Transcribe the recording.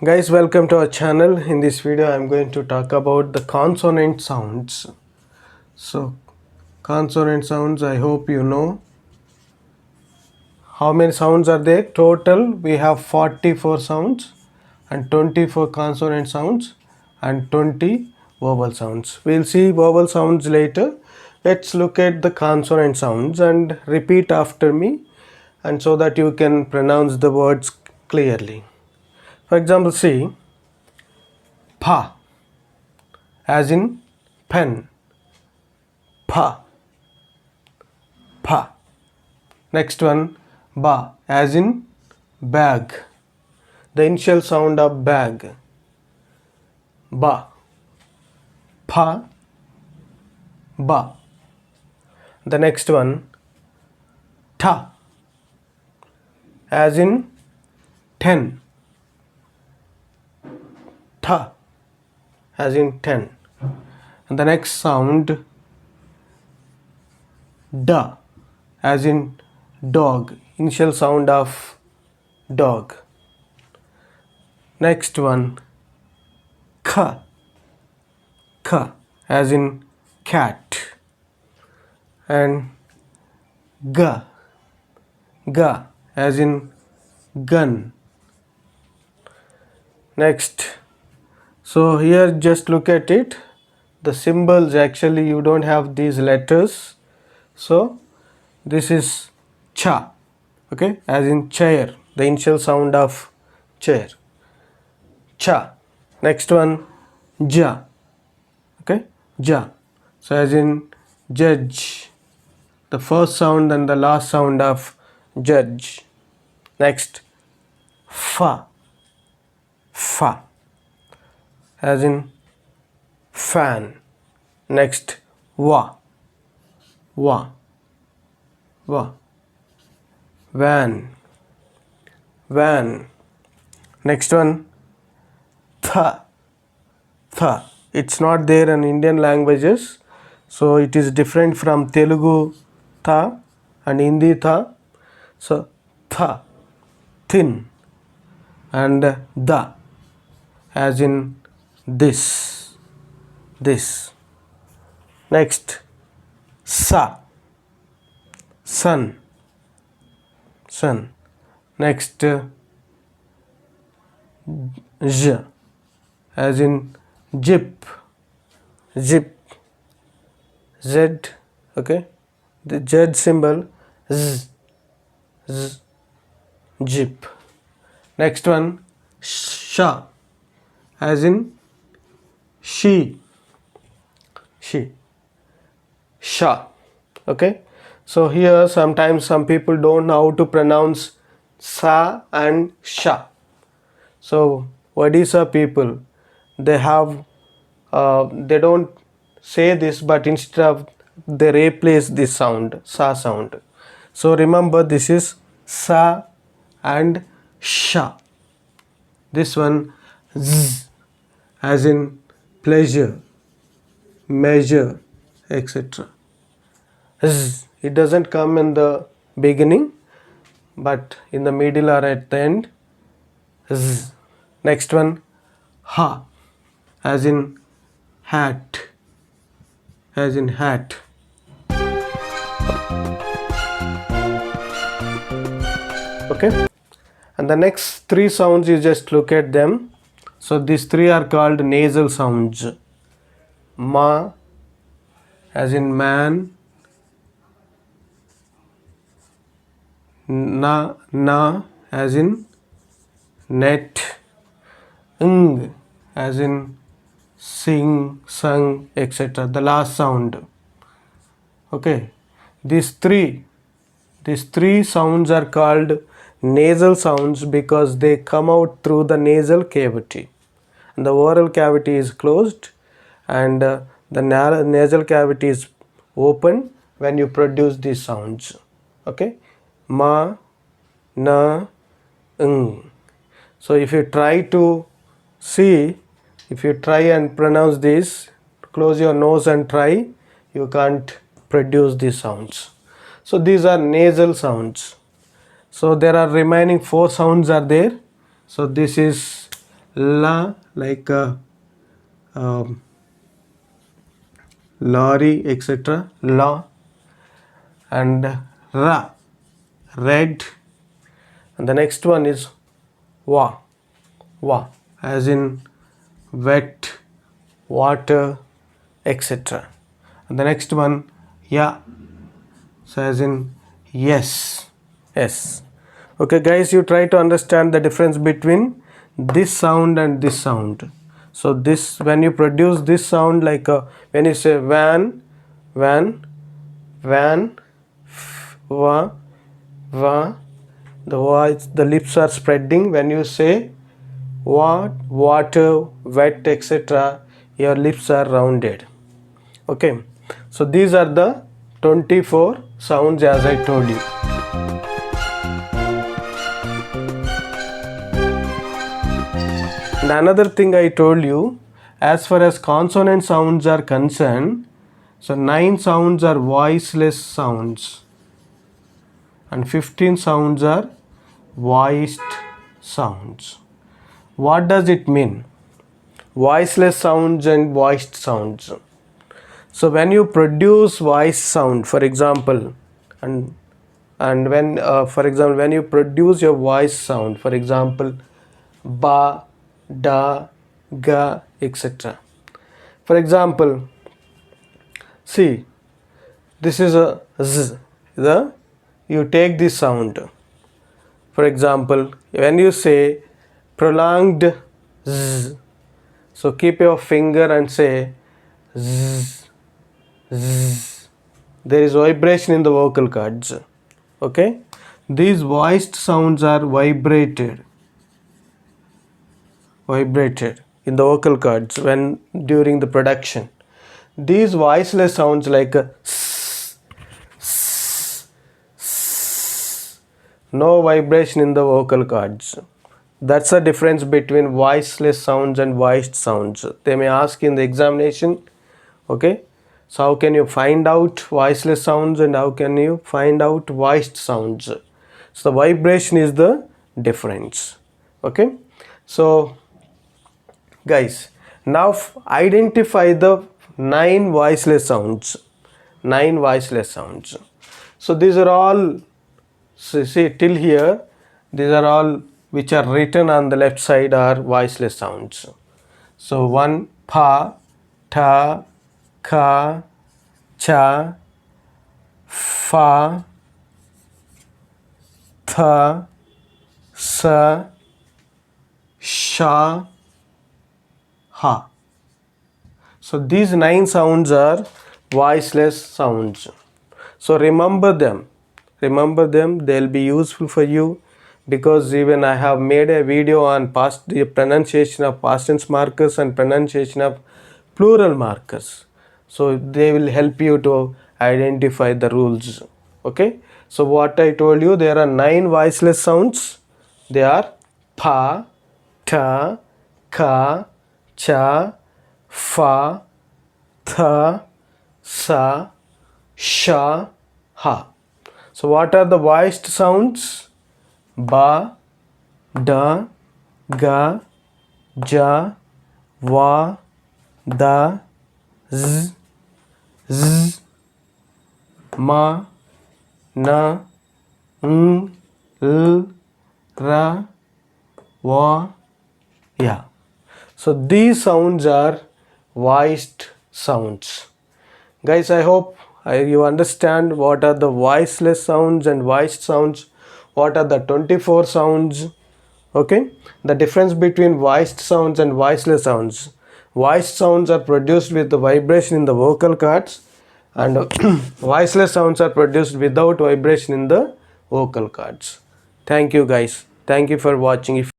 Guys, welcome to our channel. In this video I am going to talk about the consonant sounds. So consonant sounds, I hope you know how many sounds are there. Total we have 44 sounds and 24 consonant sounds and 20 vowel sounds. We'll see vowel sounds later. Let's look at the consonant sounds and repeat after me, and so that you can pronounce the words clearly. For example, see pa as in pen, pa, pa. Next one, ba as in bag, the initial sound of bag, ba, pa, ba. The next one, ta as in 10, ta as in 10. And the next sound, da as in dog, initial sound of dog. Next one, ka, ka as in cat, and ga, ga as in gun. Next, so here just look at it, the symbols, actually you don't have these letters, so this is cha, okay, as in chair, the initial sound of chair, cha. Next one, ja, okay, ja, so as in judge, the first sound and the last sound of judge. Next, fa, fa as in fan. Next, wa, wa, wa, van, van. Next one, tha, tha. It's not there in Indian languages, so it is different from Telugu tha and Hindi tha. So tha, thin, and da as in this, this. Next, sa, sun, sun. Next, j as in jip, zip, z, okay, the z symbol, z, z, jip. Next one, sha as in she, she, sha, okay. So here sometimes some people don't know how to pronounce sa and sha. So Odisha people, they have they don't say this, but instead of they replace this sound, sa sound. So remember, this is sa and sha. This one, z as in pleasure, measure, etc. Z, it doesn't come in the beginning, but in the middle or at the end, z. Next one, ha as in hat, as in hat. Okay, and the next three sounds, you just look at them. So these three are called nasal sounds. Ma as in man, na as in net, ng as in sing, sung, etc. the last sound. Okay, these three sounds are called nasal sounds because they come out through the nasal cavity, and the oral cavity is closed, and the nasal cavity is open when you produce these sounds. Okay, ma, na, ng. So if you try to see, if you try and pronounce this, close your nose and try, you can't produce these sounds. So these are nasal sounds. So there are remaining four sounds are there. So this is La like um, lorry, etc. La. And Ra, red. And the next one is Wa, Wa, as in wet, water, etc. And the next one Ya, so as in yes, yes. Okay guys, you try to understand the difference between this sound and this sound. So this, when you produce this sound, like when you say van, van, van, va, va, the voice, the lips are spreading. When you say what, water, wet, etc., your lips are rounded. Okay, so these are the 24 sounds as I told you. And another thing I told you, as far as consonant sounds are concerned, so 9 sounds are voiceless sounds and 15 sounds are voiced sounds. What does it mean? Voiceless sounds and voiced sounds. So when you produce voice sound, for example, and when for example, when you produce your voice sound, for example, ba, da, ga, etc. For example, see, this is a z. You take this sound. For example, when you say prolonged z, so keep your finger and say z, z. There is vibration in the vocal cords. Okay, these voiced sounds are vibrated in the vocal cords when during the production. These voiceless sounds like s, s, s, no vibration in the vocal cords. That's the difference between voiceless sounds and voiced sounds. They may ask in the examination. Okay, so how can you find out voiceless sounds and how can you find out voiced sounds? So the vibration is the difference. Okay, so guys, now identify the 9 voiceless sounds. 9 voiceless sounds. So these are all, see till here, these are all which are written on the left side are voiceless sounds. So one, pa, ta, ka, cha, fa, tha, sa, sha, ha. So these 9 sounds are voiceless sounds. So remember them. They'll be useful for you, because even I have made a video on the pronunciation of past tense markers and pronunciation of plural markers. So they will help you to identify the rules. Okay, so what I told you, there are 9 voiceless sounds. They are pa, ta, ka, cha, fa, tha, sa, sha, ha. So what are the voiced sounds? Ba, da, ga, ja, wa, da, z, z, ma, na, ng, l, ra, wa, ya. So these sounds are voiced sounds. Guys, I hope you understand what are the voiceless sounds and voiced sounds. What are the 24 sounds? Okay, the difference between voiced sounds and voiceless sounds. Voiced sounds are produced with the vibration in the vocal cords, and voiceless sounds are produced without vibration in the vocal cords. Thank you guys. Thank you for watching.